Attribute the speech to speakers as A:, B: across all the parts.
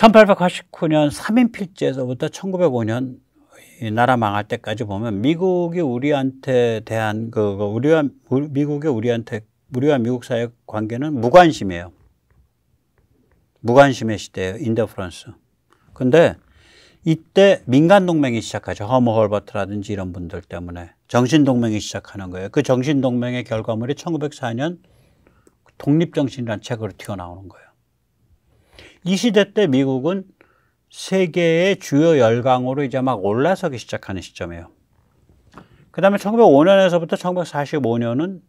A: 1889년 3인 필지에서부터 1905년 이 나라 망할 때까지 보면 미국이 우리한테 대한 우리와 미국 사이의 관계는 무관심이에요. 무관심의 시대예요. 인더프런스. 근데 이때 민간동맹이 시작하죠. 허머 홀버트라든지 이런 분들 때문에 정신동맹이 시작하는 거예요. 그 정신동맹의 결과물이 1904년 독립정신이라는 책으로 튀어나오는 거예요. 이 시대 때 미국은 세계의 주요 열강으로 이제 막 올라서기 시작하는 시점이에요. 그 다음에 1905년에서부터 1945년은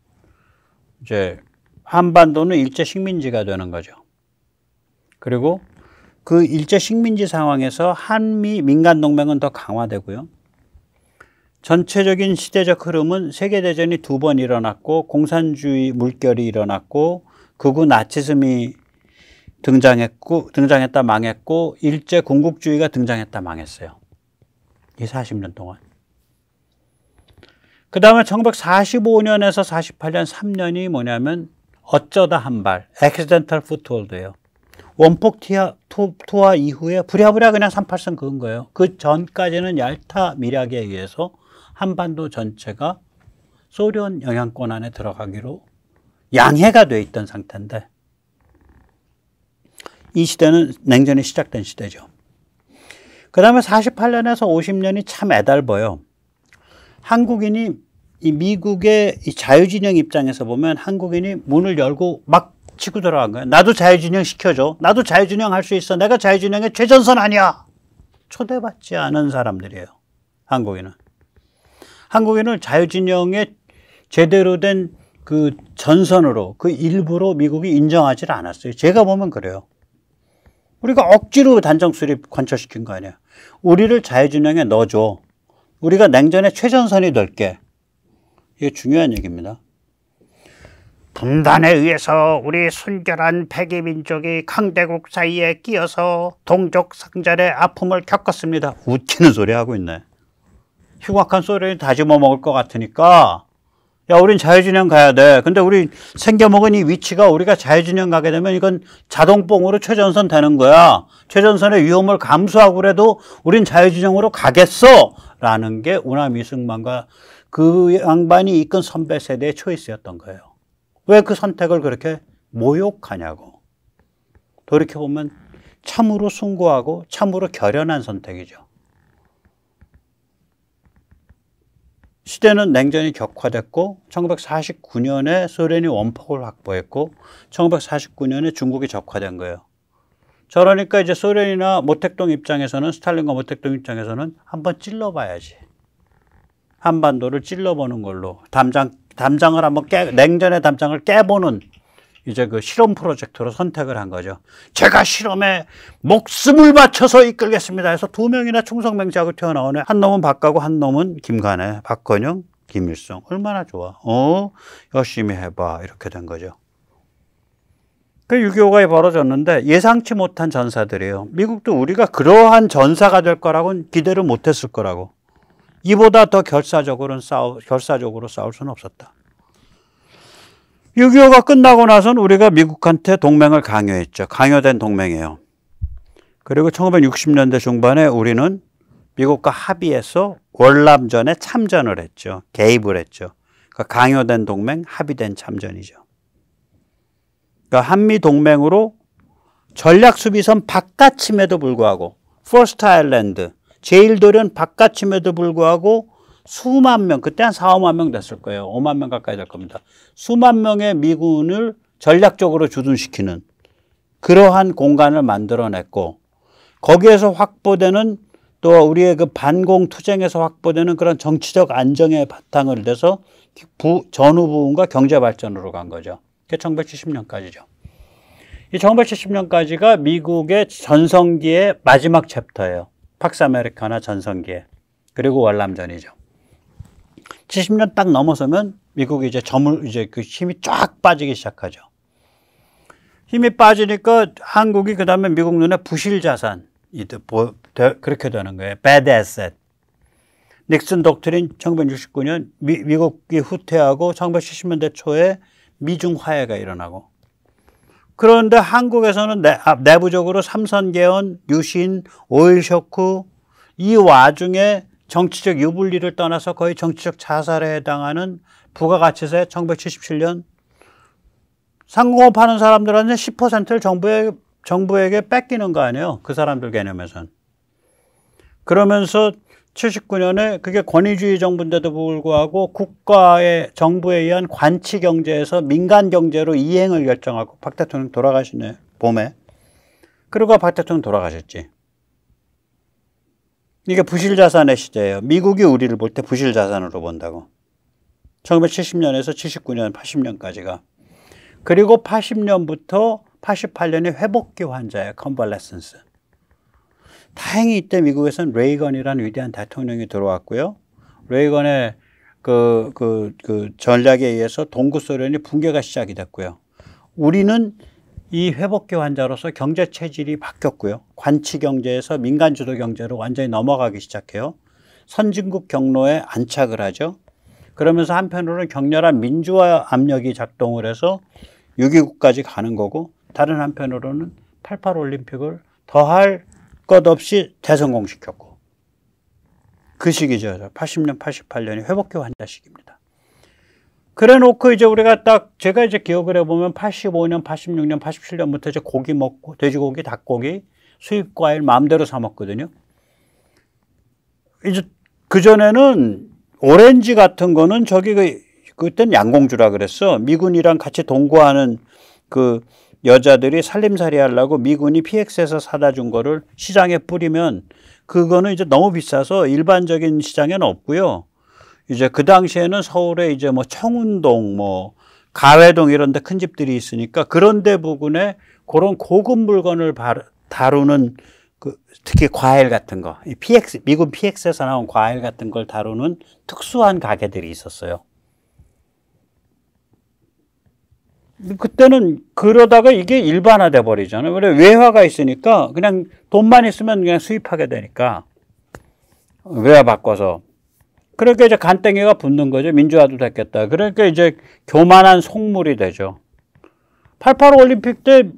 A: 이제 한반도는 일제 식민지가 되는 거죠. 그리고 그 일제 식민지 상황에서 한미 민간동맹은 더 강화되고요. 전체적인 시대적 흐름은 세계대전이 2번 일어났고 공산주의 물결이 일어났고 극우 나치즘이 등장했다 망했고 일제 군국주의가 등장했다 망했어요. 이 40년 동안. 그 다음에 1945년에서 48년 3년이 뭐냐면 어쩌다 한 발, accidental foothold예요. 원폭 투하 이후에 부랴부랴 그냥 38선 그은 거예요. 그 전까지는 얄타 미략에 의해서 한반도 전체가 소련 영향권 안에 들어가기로 양해가 돼 있던 상태인데 이 시대는 냉전이 시작된 시대죠. 그 다음에 48년에서 50년이 참 애달버요. 한국인이 이 미국의 이 자유진영 입장에서 보면 한국인이 문을 열고 막 치고 들어간 거예요. 나도 자유진영 시켜줘. 나도 자유진영 할 수 있어. 내가 자유진영의 최전선 아니야. 초대받지 않은 사람들이에요. 한국인은. 한국인을 자유진영의 제대로 된 그 전선으로 그 일부로 미국이 인정하지 않았어요. 제가 보면 그래요. 우리가 억지로 단정 수립 관철시킨 거 아니야. 우리를 자유진영에 넣어줘. 우리가 냉전의 최전선이 될게. 이게 중요한 얘기입니다. 분단에 의해서 우리 순결한 백이민족이 강대국 사이에 끼어서 동족 상절의 아픔을 겪었습니다. 웃기는 소리 하고 있네. 흉악한 소리를 다짐어 먹을 것 같으니까 야, 우린 자유진영 가야 돼. 근데 우리 생겨먹은 이 위치가 우리가 자유진영 가게 되면 이건 자동뽕으로 최전선 되는 거야. 최전선의 위험을 감수하고 그래도 우린 자유진영으로 가겠어. 라는 게 우남 이승만과 그 양반이 이끈 선배 세대의 초이스였던 거예요. 왜 그 선택을 그렇게 모욕하냐고. 돌이켜보면 참으로 숭고하고 참으로 결연한 선택이죠. 시대는 냉전이 격화됐고 1949년에 소련이 원폭을 확보했고 1949년에 중국이 적화된 거예요. 저러니까 이제 소련이나 모택동 입장에서는 스탈린과 모택동 입장에서는 한번 찔러봐야지. 한반도를 찔러보는 걸로 담장을 한번 냉전의 담장을 깨보는 이제 그 실험 프로젝트로 선택을 한 거죠. 제가 실험에 목숨을 바쳐서 이끌겠습니다 해서 2명이나 충성맹자하고 튀어나오네. 한 놈은 박가고 한 놈은 김간혜, 박건영, 김일성. 얼마나 좋아. 열심히 해봐. 이렇게 된 거죠. 그 6.25가 벌어졌는데 예상치 못한 전사들이에요. 미국도 우리가 그러한 전사가 될 거라고는 기대를 못했을 거라고. 이보다 더 결사적으로 싸울 수는 없었다. 6.25가 끝나고 나서는 우리가 미국한테 동맹을 강요했죠. 강요된 동맹이에요. 그리고 1960년대 중반에 우리는 미국과 합의해서 월남전에 참전을 했죠. 개입을 했죠. 그러니까 강요된 동맹, 합의된 참전이죠. 그러니까 한미 동맹으로 전략수비선 바깥임에도 불구하고 퍼스트 아일랜드, 제일도련 바깥임에도 불구하고 수만 명, 그때 한 4, 5만 명 됐을 거예요. 5만 명 가까이 될 겁니다. 수만 명의 미군을 전략적으로 주둔시키는 그러한 공간을 만들어냈고 거기에서 확보되는 또 우리의 그 반공투쟁에서 확보되는 그런 정치적 안정의 바탕을 대서 전후 부흥과 경제 발전으로 간 거죠. 그게 1970년까지죠. 이 1970년까지가 미국의 전성기의 마지막 챕터예요. 팍스 아메리카나 전성기에. 그리고 월남전이죠. 70년 딱 넘어서면 미국이 이제 그 힘이 쫙 빠지기 시작하죠. 힘이 빠지니까 한국이 그 다음에 미국 눈에 부실 자산, 그렇게 되는 거예요. bad asset. 닉슨 독트린 1969년 미국이 후퇴하고 1970년대 초에 미중 화해가 일어나고 그런데 한국에서는 내부적으로 삼선개헌, 유신, 오일쇼크 이 와중에 정치적 유불리를 떠나서 거의 정치적 자살에 해당하는 부가가치세 1977년 상공업 하는 사람들한테 10%를 정부에게 뺏기는 거 아니에요. 그 사람들 개념에선. 그러면서 79년에 그게 권위주의 정부인데도 불구하고 정부에 의한 관치 경제에서 민간 경제로 이행을 결정하고 박 대통령 돌아가시네, 봄에. 그러고 박 대통령 돌아가셨지. 이게 부실자산의 시대예요. 미국이 우리를 볼 때 부실자산으로 본다고. 1970년에서 79년, 80년까지가. 그리고 80년부터 88년에 회복기 환자예요. 컨발레센스. 다행히 이때 미국에서는 레이건이라는 위대한 대통령이 들어왔고요. 레이건의 그 전략에 의해서 동구 소련이 붕괴가 시작이 됐고요. 우리는 이 회복기 환자로서 경제 체질이 바뀌었고요. 관치 경제에서 민간 주도 경제로 완전히 넘어가기 시작해요. 선진국 경로에 안착을 하죠. 그러면서 한편으로는 격렬한 민주화 압력이 작동을 해서 6.29까지 가는 거고, 다른 한편으로는 88 올림픽을 더할 것 없이 대성공시켰고, 그 시기죠. 80년, 88년이 회복기 환자 시기입니다. 그래 놓고 이제 우리가 제가 이제 기억을 해보면 85년, 86년, 87년부터 이제 고기 먹고, 돼지고기, 닭고기, 수입 과일 마음대로 사 먹거든요. 이제 그전에는 오렌지 같은 거는 그땐 양공주라 그랬어. 미군이랑 같이 동거하는 그 여자들이 살림살이 하려고 미군이 PX에서 사다 준 거를 시장에 뿌리면 그거는 이제 너무 비싸서 일반적인 시장에는 없고요. 이제 그 당시에는 서울에 이제 뭐 청운동, 뭐 가회동 이런 데 큰 집들이 있으니까 그런 데 부근에 그런 고급 물건을 다루는 특히 과일 같은 거, 미군 PX에서 나온 과일 같은 걸 다루는 특수한 가게들이 있었어요. 그때는 그러다가 이게 일반화돼 버리잖아요. 그래 외화가 있으니까 그냥 돈만 있으면 그냥 수입하게 되니까 외화 바꿔서. 그러니까 이제 간땡이가 붙는 거죠. 민주화도 됐겠다. 그러니까 이제 교만한 속물이 되죠. 88 올림픽 때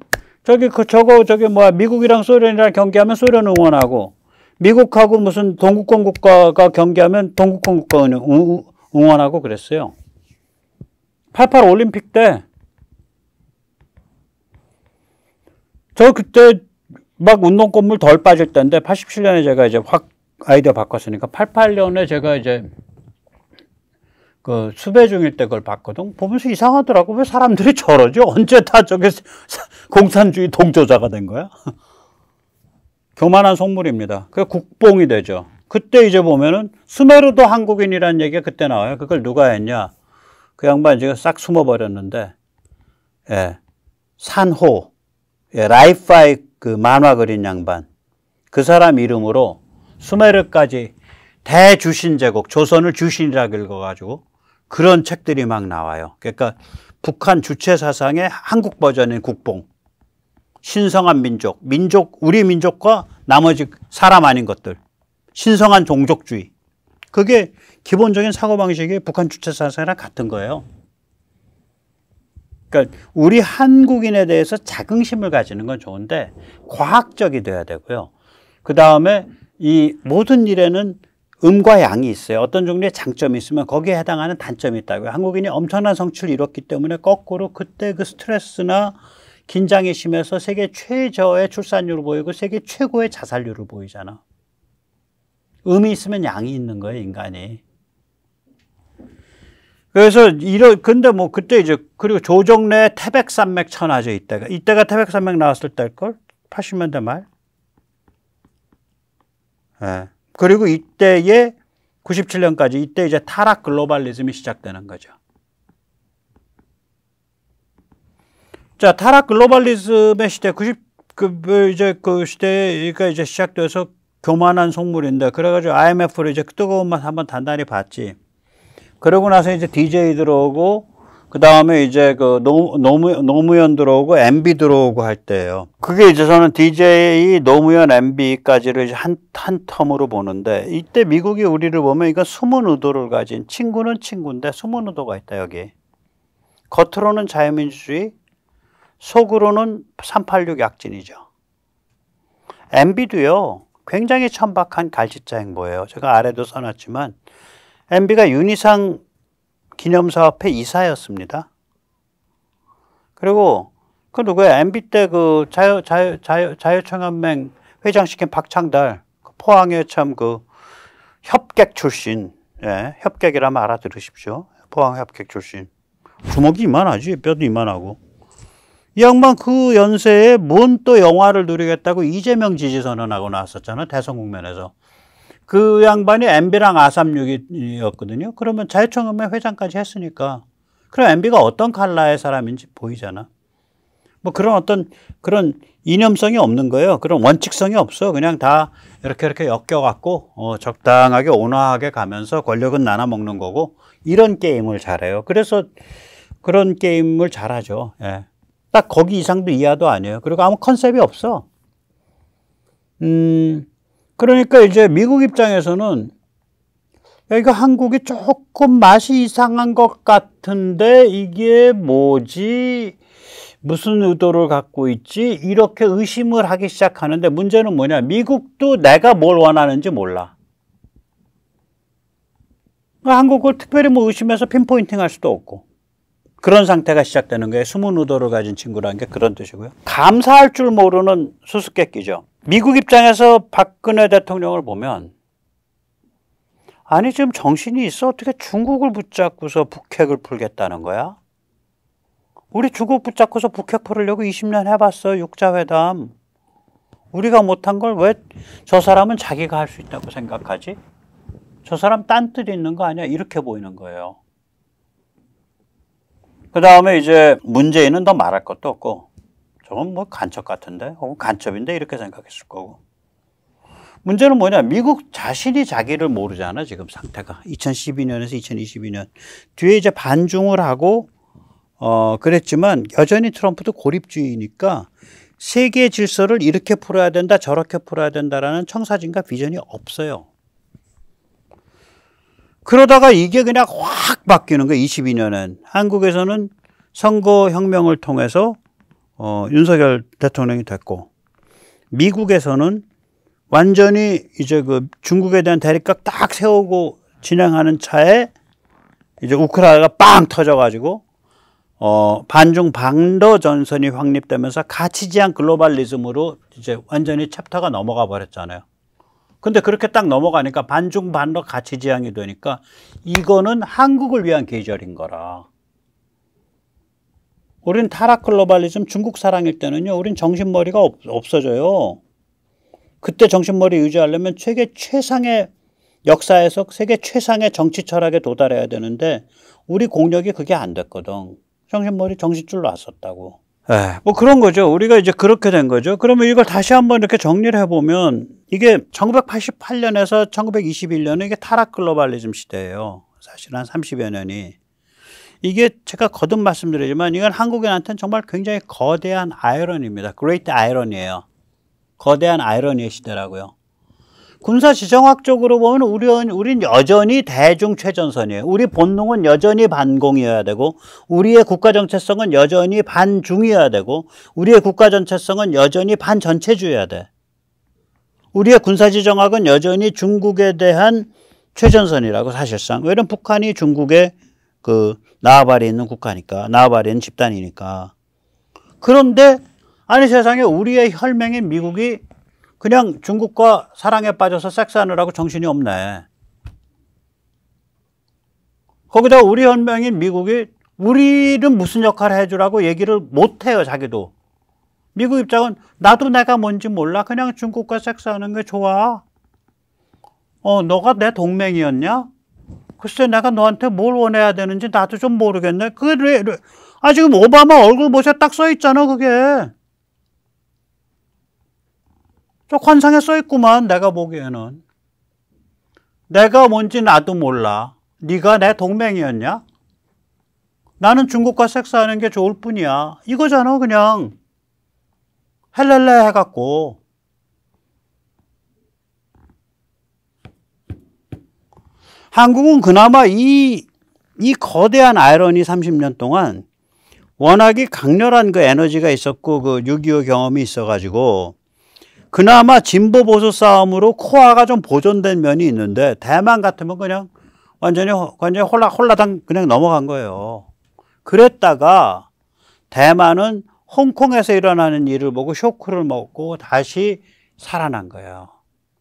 A: 미국이랑 소련이랑 경기하면 소련 응원하고, 미국하고 무슨 동구권 국가가 경기하면 동구권 국가 응원하고 그랬어요. 88 올림픽 때 그때 막 운동 건물 덜 빠질 때인데 87년에 제가 이제 확 아이디어 바꿨으니까 88년에 제가 이제 그 수배 중일 때 그걸 봤거든. 보면서 이상하더라고. 왜 사람들이 저러지? 언제 다 공산주의 동조자가 된 거야? 교만한 속물입니다. 그게 국뽕이 되죠. 그때 이제 보면은 수메르도 한국인이라는 얘기가 그때 나와요. 그걸 누가 했냐? 그 양반 지금 싹 숨어버렸는데, 예, 산호, 예, 라이파이 그 만화 그린 양반, 그 사람 이름으로 수메르까지 대주신 제국, 조선을 주신이라고 읽어가지고 그런 책들이 막 나와요. 그러니까 북한 주체 사상의 한국 버전인 국뽕, 신성한 민족, 우리 민족과 나머지 사람 아닌 것들, 신성한 종족주의, 그게 기본적인 사고방식이 북한 주체 사상이랑 같은 거예요. 그러니까 우리 한국인에 대해서 자긍심을 가지는 건 좋은데 과학적이 돼야 되고요. 그 다음에 이 모든 일에는 음과 양이 있어요. 어떤 종류의 장점이 있으면 거기에 해당하는 단점이 있다고요. 한국인이 엄청난 성취를 이뤘기 때문에 거꾸로 그때 그 스트레스나 긴장이 심해서 세계 최저의 출산율을 보이고 세계 최고의 자살률을 보이잖아. 음이 있으면 양이 있는 거예요, 인간이. 그래서 근데 뭐 그때 이제 그리고 조정래의 태백산맥 천하죠, 이때가 태백산맥 나왔을 때일걸? 80년대 말. 예. 그리고 이때에 97년까지 이때 이제 타락 글로벌리즘이 시작되는 거죠. 자, 타락 글로벌리즘의 시대, 그 시대가 이제 시작돼서 교만한 속물인데, 그래가지고 IMF를 이제 뜨거운 맛 한번 단단히 봤지. 그러고 나서 이제 DJ 들어오고, 그 다음에 이제 그 노무현 들어오고, MB 들어오고 할 때예요. 그게 이제 저는 DJ, 노무현, MB까지를 이제 한 텀으로 보는데, 이때 미국이 우리를 보면 이건 숨은 의도를 가진, 친구는 친구인데 숨은 의도가 있다, 여기. 겉으로는 자유민주주의, 속으로는 386 약진이죠. MB도요. 굉장히 천박한 갈짓자 행보예요. 제가 아래도 써놨지만 MB가 윤희상 기념사업회 이사였습니다. 그리고 그 누구예요? MB 때 그 자유총연맹 회장시킨 박창달, 포항에 참 그 협객 출신, 예, 협객이라면 알아들으십시오. 포항 협객 출신. 주먹이 이만하지, 뼈도 이만하고. 이 양반 그 연세에 뭔 또 영화를 누리겠다고 이재명 지지 선언하고 나왔었잖아, 대선 국면에서. 그 양반이 MB랑 아36이었거든요. 그러면 자유총연맹 회장까지 했으니까. 그럼 MB가 어떤 컬러의 사람인지 보이잖아. 뭐 그런 이념성이 없는 거예요. 그런 원칙성이 없어. 그냥 다 이렇게 엮여갖고 적당하게 온화하게 가면서 권력은 나눠 먹는 거고 이런 게임을 잘해요. 그래서 그런 게임을 잘하죠. 예. 딱 거기 이상도 이하도 아니에요. 그리고 아무 컨셉이 없어. 그러니까 이제 미국 입장에서는 여기가 한국이 조금 맛이 이상한 것 같은데 이게 뭐지? 무슨 의도를 갖고 있지? 이렇게 의심을 하기 시작하는데 문제는 뭐냐? 미국도 내가 뭘 원하는지 몰라. 한국을 특별히 뭐 의심해서 핀포인팅 할 수도 없고. 그런 상태가 시작되는 거예요. 숨은 의도를 가진 친구라는 게 그런 뜻이고요. 감사할 줄 모르는 수수께끼죠. 미국 입장에서 박근혜 대통령을 보면 아니 지금 정신이 있어? 어떻게 중국을 붙잡고서 북핵을 풀겠다는 거야? 우리 중국 붙잡고서 북핵 풀으려고 20년 해봤어. 육자회담. 우리가 못한 걸 왜 저 사람은 자기가 할 수 있다고 생각하지? 저 사람 딴뜻 있는 거 아니야? 이렇게 보이는 거예요. 그 다음에 이제 문재인은 더 말할 것도 없고 저건 뭐 간첩 같은데 혹은 간첩인데 이렇게 생각했을 거고. 문제는 뭐냐? 미국 자신이 자기를 모르잖아 지금 상태가. 2012년에서 2022년 뒤에 이제 반중을 하고 그랬지만 여전히 트럼프도 고립주의니까 세계 질서를 이렇게 풀어야 된다 저렇게 풀어야 된다라는 청사진과 비전이 없어요. 그러다가 이게 그냥 확 바뀌는 거예요. 22년엔. 한국에서는 선거혁명을 통해서 윤석열 대통령이 됐고 미국에서는 완전히 이제 그 중국에 대한 대립각 딱 세우고 진행하는 차에 이제 우크라이나가 빵 터져가지고 반중 반러 전선이 확립되면서 가치지향 글로벌리즘으로 이제 완전히 챕터가 넘어가 버렸잖아요. 근데 그렇게 딱 넘어가니까 반중 반러 가치지향이 되니까 이거는 한국을 위한 계절인 거라. 우린 타락 글로벌리즘 중국 사랑일 때는요. 우린 정신머리가 없어져요. 그때 정신머리 유지하려면 세계 최상의 역사에서 세계 최상의 정치 철학에 도달해야 되는데 우리 공력이 그게 안 됐거든. 정신머리 정신줄 놨었다고. 뭐 그런 거죠. 우리가 이제 그렇게 된 거죠. 그러면 이걸 다시 한번 이렇게 정리를 해보면 이게 1988년에서 1921년은 이게 타락 글로벌리즘 시대예요. 사실 한 30여 년이. 이게 제가 거듭 말씀드리지만 이건 한국인한테는 정말 굉장히 거대한 아이러니입니다. 그레이트 아이러니예요. 거대한 아이러니의 시대라고요. 군사지정학적으로 보면 우린 여전히 대중 최전선이에요. 우리 본능은 여전히 반공이어야 되고 우리의 국가정체성은 여전히 반중이어야 되고 우리의 국가정체성은 여전히 반전체주의여야 돼. 우리의 군사지정학은 여전히 중국에 대한 최전선이라고 사실상. 왜냐면 북한이 중국의 그 나와바리에 있는 국가니까 나와바리에 있는 집단이니까. 그런데 아니 세상에 우리의 혈맹인 미국이 그냥 중국과 사랑에 빠져서 섹스하느라고 정신이 없네. 거기다 우리 혈맹인 미국이 우리는 무슨 역할을 해주라고 얘기를 못해요. 자기도. 미국 입장은 나도 내가 뭔지 몰라. 그냥 중국과 섹스하는 게 좋아. 너가 내 동맹이었냐? 글쎄 내가 너한테 뭘 원해야 되는지 나도 좀 모르겠네. 그래. 지금 오바마 얼굴 모자 딱 써있잖아 그게. 저 관상에 써있구만. 내가 보기에는. 내가 뭔지 나도 몰라. 네가 내 동맹이었냐? 나는 중국과 섹스하는 게 좋을 뿐이야. 이거잖아 그냥. 헬렐레 해갖고. 한국은 그나마 이 거대한 아이러니 30년 동안 워낙에 강렬한 그 에너지가 있었고 그 6.25 경험이 있어가지고 그나마 진보 보수 싸움으로 코어가 좀 보존된 면이 있는데 대만 같으면 그냥 완전히 홀라당 그냥 넘어간 거예요. 그랬다가 대만은 홍콩에서 일어나는 일을 보고 쇼크를 먹고 다시 살아난 거예요.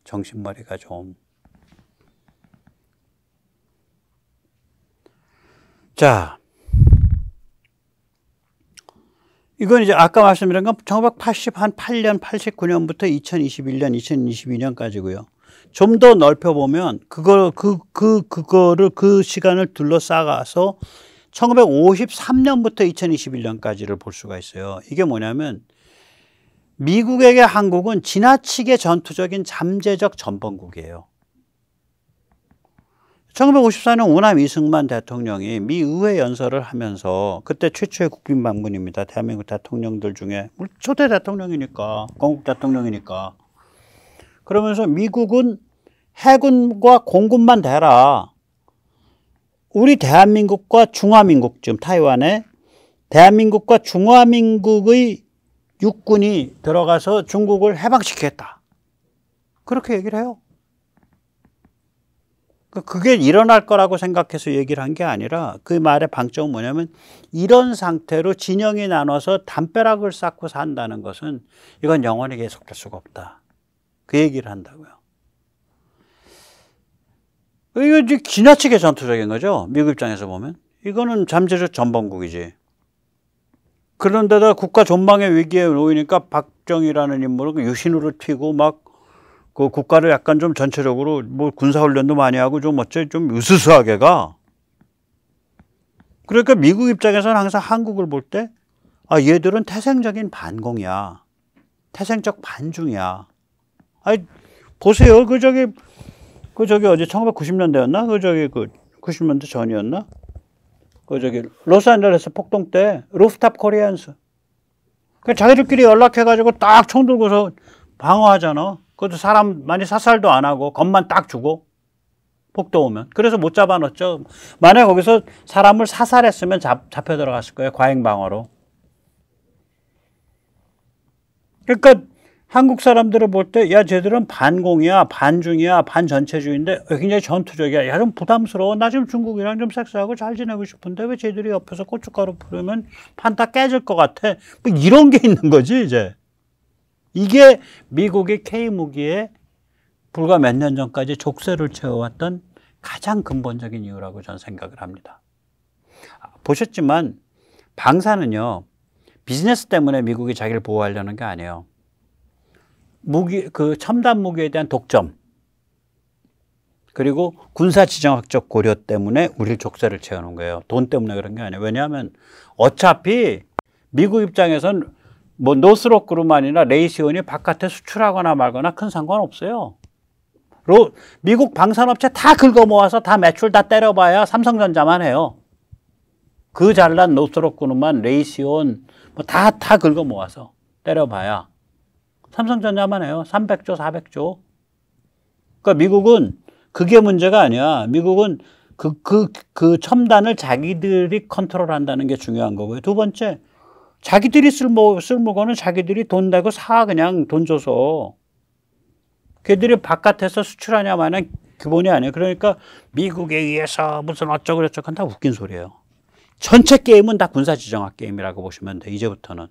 A: 정신머리가 좀. 자, 이건 이제 아까 말씀드린 건 1988년, 89년부터 2021년, 2022년까지고요. 좀 더 넓혀보면 그거를 그 시간을 둘러싸가서 1953년부터 2021년까지를 볼 수가 있어요. 이게 뭐냐면 미국에게 한국은 지나치게 전투적인 잠재적 전범국이에요. 1954년 오남 이승만 대통령이 미 의회 연설을 하면서 그때 최초의 국빈 방문입니다. 대한민국 대통령들 중에 초대 대통령이니까, 건국 대통령이니까. 그러면서 미국은 해군과 공군만 대라. 우리 대한민국과 중화민국, 지금 타이완에 대한민국과 중화민국의 육군이 들어가서 중국을 해방시키겠다. 그렇게 얘기를 해요. 그게 일어날 거라고 생각해서 얘기를 한 게 아니라 그 말의 방점은 뭐냐면 이런 상태로 진영이 나눠서 담벼락을 쌓고 산다는 것은 이건 영원히 계속될 수가 없다. 그 얘기를 한다고요. 이거 이제 지나치게 전투적인 거죠. 미국 입장에서 보면. 이거는 잠재적 전범국이지. 그런데다 국가 전망의 위기에 놓이니까 박정희라는 인물은 유신으로 튀고 막 그 국가를 약간 좀 전체적으로 뭐 군사훈련도 많이 하고 좀 어째 좀 으스스하게 가. 그러니까 미국 입장에서는 항상 한국을 볼 때 아, 얘들은 태생적인 반공이야. 태생적 반중이야. 아니, 보세요. 그 저기 어제 1990년대였나? 그 90년대 전이었나? 그 저기 로스앤젤레스 폭동 때 루프탑 코리안스. 그 자기들끼리 연락해가지고 딱 총 들고서 방어하잖아. 그것도 사람 많이 사살도 안 하고 겁만 딱 주고 폭도 오면. 그래서 못 잡아놓죠. 만약에 거기서 사람을 사살했으면 잡혀 들어갔을 거예요. 과잉방어로. 그러니까 한국 사람들을 볼 때 야 쟤들은 반공이야, 반중이야, 반전체주의인데 굉장히 전투적이야. 야 좀 부담스러워. 나 지금 중국이랑 좀 섹스하고 잘 지내고 싶은데 왜 쟤들이 옆에서 고춧가루 뿌리면 판 다 깨질 것 같아. 뭐 이런 게 있는 거지 이제. 이게 미국의 K무기에 불과 몇 년 전까지 족쇄를 채워왔던 가장 근본적인 이유라고 저는 생각을 합니다. 보셨지만 방사는요. 비즈니스 때문에 미국이 자기를 보호하려는 게 아니에요. 그 첨단 무기에 대한 독점 그리고 군사지정학적 고려 때문에 우리를 족쇄를 채워놓은 거예요. 돈 때문에 그런 게 아니에요. 왜냐하면 어차피 미국 입장에선 뭐 노스록 그룹만이나 레이시온이 바깥에 수출하거나 말거나 큰 상관없어요. 미국 방산업체 다 긁어 모아서 다 매출 다 때려봐야 삼성전자만 해요. 그 잘난 노스록 그룹만 레이시온 뭐 다 긁어 모아서 때려봐야 삼성전자만 해요. 300조 400조. 그러니까 미국은 그게 문제가 아니야. 미국은 그 첨단을 자기들이 컨트롤한다는 게 중요한 거고요. 두 번째 자기들이 쓸 물건은 자기들이 돈 내고 사 그냥 돈 줘서. 걔들이 바깥에서 수출하냐 마냥 기본이 아니에요. 그러니까 미국에 의해서 무슨 어쩌고 저쩌고 다 웃긴 소리예요. 전체 게임은 다 군사지정학 게임이라고 보시면 돼. 이제부터는.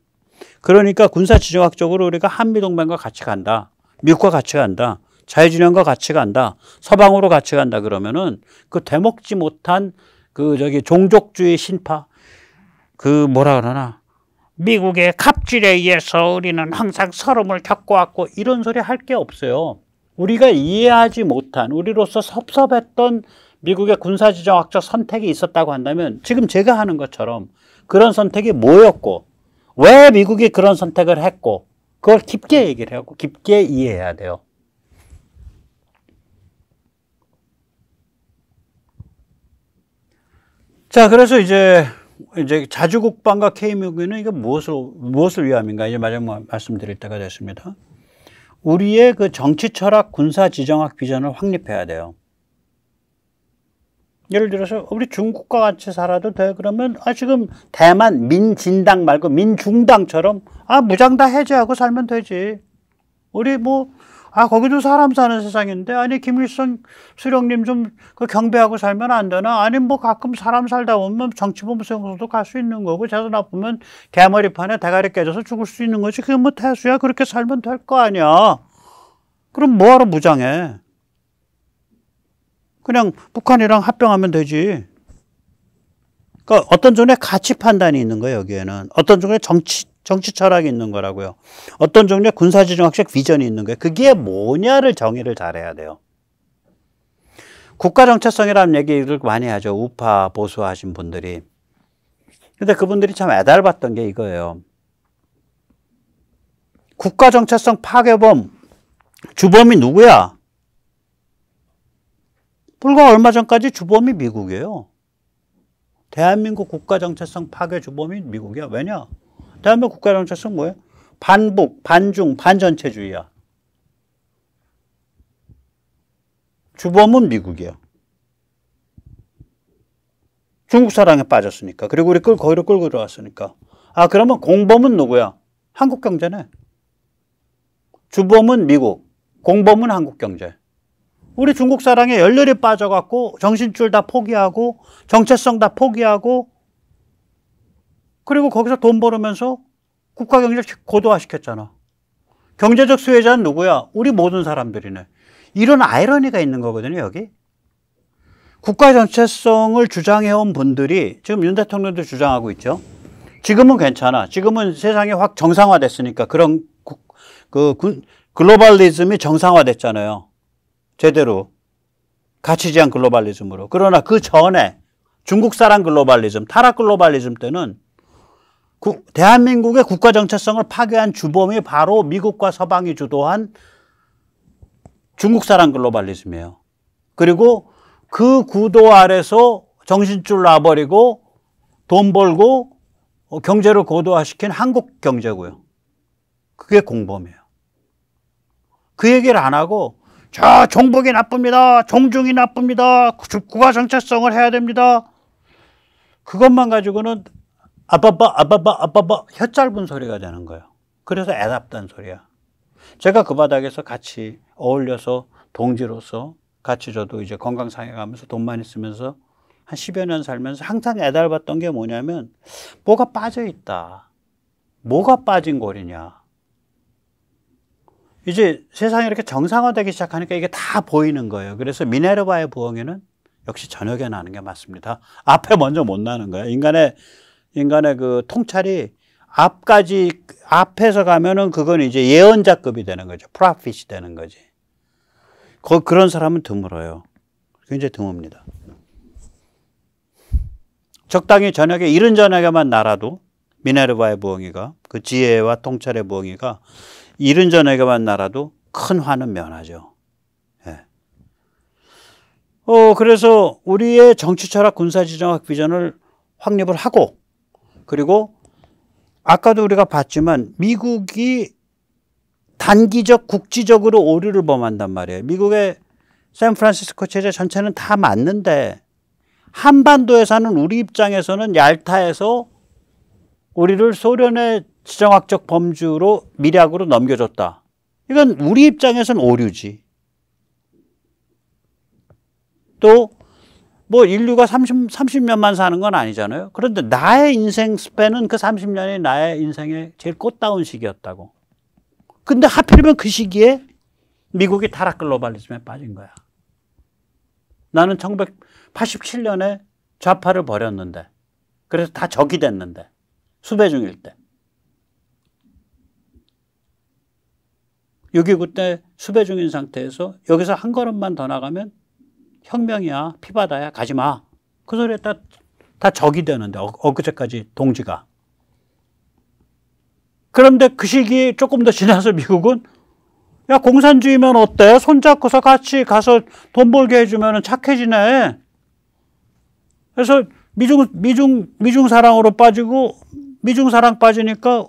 A: 그러니까 군사지정학적으로 우리가 한미동맹과 같이 간다. 미국과 같이 간다. 자유진영과 같이 간다. 서방으로 같이 간다. 그러면은 그 되먹지 못한 그 저기 종족주의 신파 그 뭐라 그러나 미국의 갑질에 의해서 우리는 항상 서름을 겪어왔고 이런 소리 할 게 없어요. 우리가 이해하지 못한 우리로서 섭섭했던 미국의 군사지정학적 선택이 있었다고 한다면 지금 제가 하는 것처럼 그런 선택이 뭐였고 왜 미국이 그런 선택을 했고 그걸 깊게 얘기를 하고 깊게 이해해야 돼요. 자, 그래서 이제 자주국방과 K무기는 이게 무엇을 위함인가 이제 마지막 말씀드릴 때가 됐습니다. 우리의 그 정치 철학 군사 지정학 비전을 확립해야 돼요. 예를 들어서 우리 중국과 같이 살아도 돼. 그러면 지금 대만 민진당 말고 민중당처럼 무장 다 해제하고 살면 되지. 우리 거기도 사람 사는 세상인데 아니 김일성 수령님 좀 그 경배하고 살면 안 되나? 아니 가끔 사람 살다 보면 정치본부생도 갈 수 있는 거고 재산 나쁘면 개머리판에 대가리 깨져서 죽을 수 있는 거지. 그게 태수야. 그렇게 살면 될 거 아니야. 그럼 뭐하러 무장해? 그냥 북한이랑 합병하면 되지. 그러니까 어떤 종류의 가치 판단이 있는 거예요, 여기에는. 어떤 종류의 정치 철학이 있는 거라고요. 어떤 종류의 군사지정학적 비전이 있는 거예요. 그게 뭐냐를 정의를 잘해야 돼요. 국가 정체성이라는 얘기를 많이 하죠. 우파 보수하신 분들이. 근데 그분들이 참 애달봤던 게 이거예요. 국가 정체성 파괴범, 주범이 누구야? 불과 얼마 전까지 주범이 미국이에요. 대한민국 국가 정체성 파괴 주범이 미국이야. 왜냐? 대한민국 국가 정체성 뭐예요? 반북, 반중, 반전체주의야. 주범은 미국이야. 중국 사랑에 빠졌으니까. 그리고 우리 거기로 끌고 들어왔으니까. 그러면 공범은 누구야? 한국 경제네. 주범은 미국, 공범은 한국 경제. 우리 중국 사랑에 열렬히 빠져갖고 정신줄 다 포기하고 정체성 다 포기하고 그리고 거기서 돈 벌으면서 국가 경제를 고도화시켰잖아. 경제적 수혜자는 누구야? 우리 모든 사람들이네. 이런 아이러니가 있는 거거든요, 여기. 국가 정체성을 주장해온 분들이 지금 윤 대통령도 주장하고 있죠. 지금은 괜찮아. 지금은 세상이 확 정상화됐으니까 그런 글로벌리즘이 정상화됐잖아요. 제대로 가치지향 글로벌리즘으로. 그러나 그 전에 중국 사랑 글로벌리즘, 타락 글로벌리즘 때는 대한민국의 국가 정체성을 파괴한 주범이 바로 미국과 서방이 주도한 중국 사랑 글로벌리즘이에요. 그리고 그 구도 아래서 정신줄 놔버리고 돈 벌고 경제를 고도화시킨 한국 경제고요. 그게 공범이에요. 그 얘기를 안 하고 종북이 나쁩니다. 종중이 나쁩니다. 국가 정체성을 해야 됩니다. 그것만 가지고는 아빠빠 혀 짧은 소리가 되는 거예요. 그래서 애답단 소리야. 제가 그 바닥에서 같이 어울려서 동지로서 같이 저도 이제 건강 상해가면서 돈 많이 쓰면서 한 10여 년 살면서 항상 애달봤던 게 뭐냐면 뭐가 빠져 있다. 뭐가 빠진 골이냐. 이제 세상이 이렇게 정상화되기 시작하니까 이게 다 보이는 거예요. 그래서 미네르바의 부엉이는 역시 저녁에 나는 게 맞습니다. 앞에 먼저 못 나는 거예요. 인간의 그 통찰이 앞에서 가면은 그건 이제 예언자급이 되는 거죠. 프로핏이 되는 거지. 그런 사람은 드물어요. 굉장히 드뭅니다. 적당히 저녁에 이른 저녁에만 날아도 미네르바의 부엉이가 그 지혜와 통찰의 부엉이가 이른 저녁에만 날아도 큰 화는 면하죠. 예. 그래서 우리의 정치 철학 군사지정학 비전을 확립을 하고 그리고 아까도 우리가 봤지만 미국이 단기적 국지적으로 오류를 범한단 말이에요. 미국의 샌프란시스코 체제 전체는 다 맞는데 한반도에서는 우리 입장에서는 얄타에서 우리를 소련의 지정학적 범주로 미략으로 넘겨줬다. 이건 우리 입장에서는 오류지. 또 뭐 인류가 30년만 사는 건 아니잖아요. 그런데 나의 인생 스팬은 그 30년이 나의 인생의 제일 꽃다운 시기였다고. 근데 하필이면 그 시기에 미국이 타락 글로벌리즘에 빠진 거야. 나는 1987년에 좌파를 버렸는데 그래서 다 적이 됐는데 수배 중일 때 6.29 때 수배 중인 상태에서 여기서 한 걸음만 더 나가면 혁명이야, 피바다야, 가지마. 그 소리에 다 적이 되는데 엊그제까지 동지가. 그런데 그 시기에 조금 더 지나서 미국은 야 공산주의면 어때? 손잡고서 같이 가서 돈 벌게 해주면 착해지네. 그래서 미중 사랑으로 빠지고 미중 사랑 빠지니까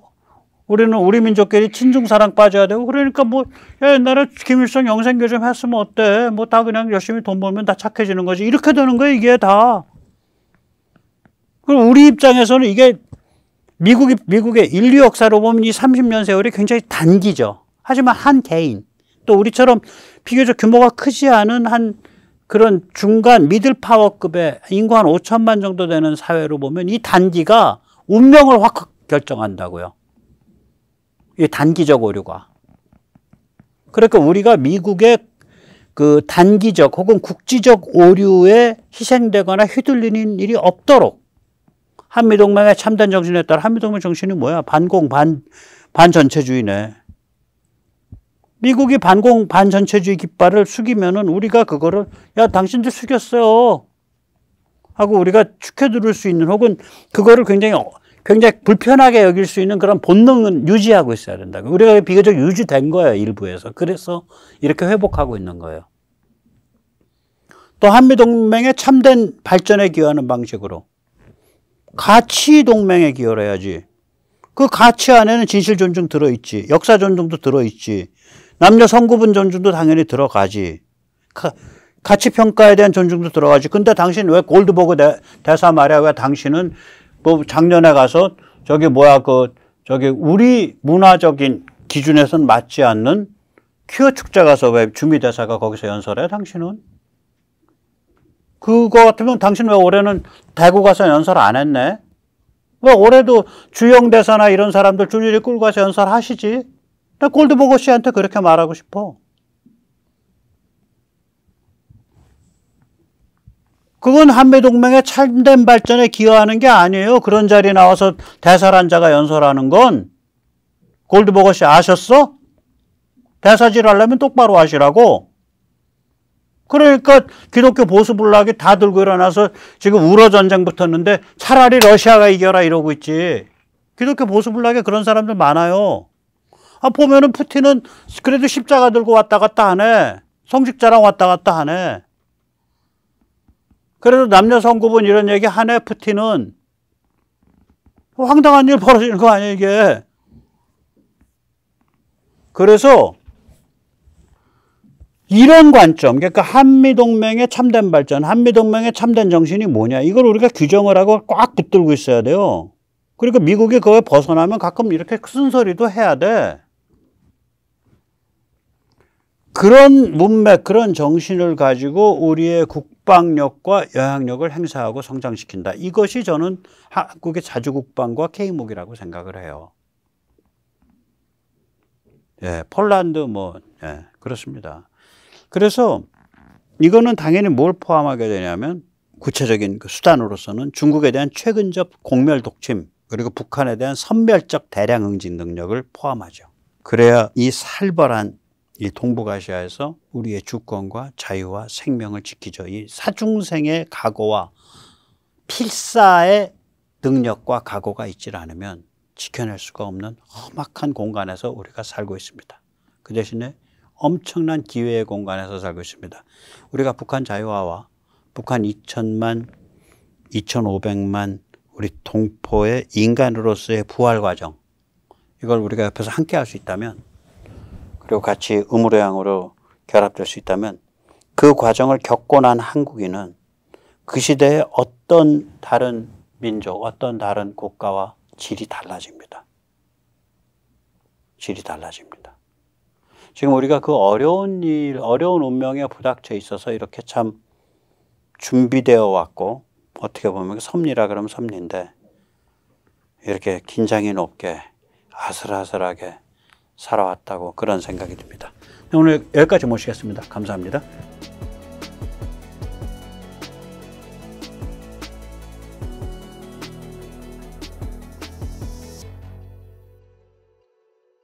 A: 우리는 우리 민족끼리 친중사랑 빠져야 되고 그러니까 뭐 야, 옛날에 김일성 영생교 좀 했으면 어때? 뭐 다 그냥 열심히 돈 벌면 다 착해지는 거지. 이렇게 되는 거예요 이게 다. 그럼 우리 입장에서는 이게 미국의 인류 역사로 보면 이 30년 세월이 굉장히 단기죠. 하지만 한 개인 또 우리처럼 비교적 규모가 크지 않은 한 그런 중간 미들 파워급의 인구 한 5천만 정도 되는 사회로 보면 이 단기가 운명을 확 결정한다고요. 이 단기적 오류가. 그러니까 우리가 미국의 그 단기적 혹은 국지적 오류에 희생되거나 휘둘리는 일이 없도록 한미동맹의 참된 정신에 따라 한미동맹 정신이 뭐야? 반공, 반전체주의네. 미국이 반공, 반전체주의 깃발을 숙이면은 우리가 그거를 야, 당신들 숙였어요. 하고 우리가 축해들을 수 있는 혹은 그거를 굉장히 불편하게 여길 수 있는 그런 본능은 유지하고 있어야 된다. 우리가 비교적 유지된 거예요, 일부에서. 그래서 이렇게 회복하고 있는 거예요. 또 한미동맹의 참된 발전에 기여하는 방식으로 가치 동맹에 기여를 해야지. 그 가치 안에는 진실 존중 들어있지. 역사 존중도 들어있지. 남녀 성구분 존중도 당연히 들어가지. 가치 평가에 대한 존중도 들어가지. 근데 당신 왜 골드버그 대사 말이야? 왜 당신은 뭐 작년에 가서 저기 우리 문화적인 기준에서는 맞지 않는 퀴어 축제 가서 왜 주미 대사가 거기서 연설해? 당신은? 그거 같으면 당신 왜 올해는 대구 가서 연설 안 했네? 왜 올해도 주영 대사나 이런 사람들 줄줄이 끌고 가서 연설하시지? 나 골드버거 씨한테 그렇게 말하고 싶어. 그건 한미동맹의 참된 발전에 기여하는 게 아니에요. 그런 자리에 나와서 대사란 자가 연설하는 건. 골드버거 씨 아셨어? 대사질 하려면 똑바로 하시라고. 그러니까 기독교 보수 분락이 다 들고 일어나서 지금 우러 전쟁 붙었는데 차라리 러시아가 이겨라 이러고 있지. 기독교 보수 분락에 그런 사람들 많아요. 보면은 푸틴은 그래도 십자가 들고 왔다 갔다 하네. 성직자랑 왔다 갔다 하네. 그래도 남녀 성구분 이런 얘기 하네. 푸틴은 황당한 일 벌어지는 거 아니야 이게. 그래서 이런 관점, 그러니까 한미동맹의 참된 발전, 한미동맹의 참된 정신이 뭐냐, 이걸 우리가 규정을 하고 꽉 붙들고 있어야 돼요. 그러니까 미국이 그거에 벗어나면 가끔 이렇게 쓴소리도 해야 돼. 그런 문맥, 그런 정신을 가지고 우리의 국방력과 영향력을 행사하고 성장시킨다. 이것이 저는 한국의 자주국방과 K목이라고 생각을 해요. 예, 폴란드 예, 그렇습니다. 그래서 이거는 당연히 뭘 포함하게 되냐면 구체적인 그 수단으로서는 중국에 대한 최근적 공멸 독침 그리고 북한에 대한 선멸적 대량 응징 능력을 포함하죠. 그래야 이 살벌한 이 동북아시아에서 우리의 주권과 자유와 생명을 지키죠. 이 사중생의 각오와 필사의 능력과 각오가 있지 않으면 지켜낼 수가 없는 험악한 공간에서 우리가 살고 있습니다. 그 대신에 엄청난 기회의 공간에서 살고 있습니다. 우리가 북한 자유화와 북한 2천만, 2,500만 우리 동포의 인간으로서의 부활 과정, 이걸 우리가 옆에서 함께 할 수 있다면, 그리고 같이 의무로양으로 결합될 수 있다면 그 과정을 겪고 난 한국인은 그 시대의 어떤 다른 민족, 어떤 다른 국가와 질이 달라집니다. 질이 달라집니다. 지금 우리가 그 어려운 운명에 부닥쳐 있어서 이렇게 참 준비되어 왔고, 어떻게 보면 섭리라 그러면 섭리인데, 이렇게 긴장이 높게 아슬아슬하게 살아왔다고 그런 생각이 듭니다. 오늘 여기까지 모시겠습니다. 감사합니다.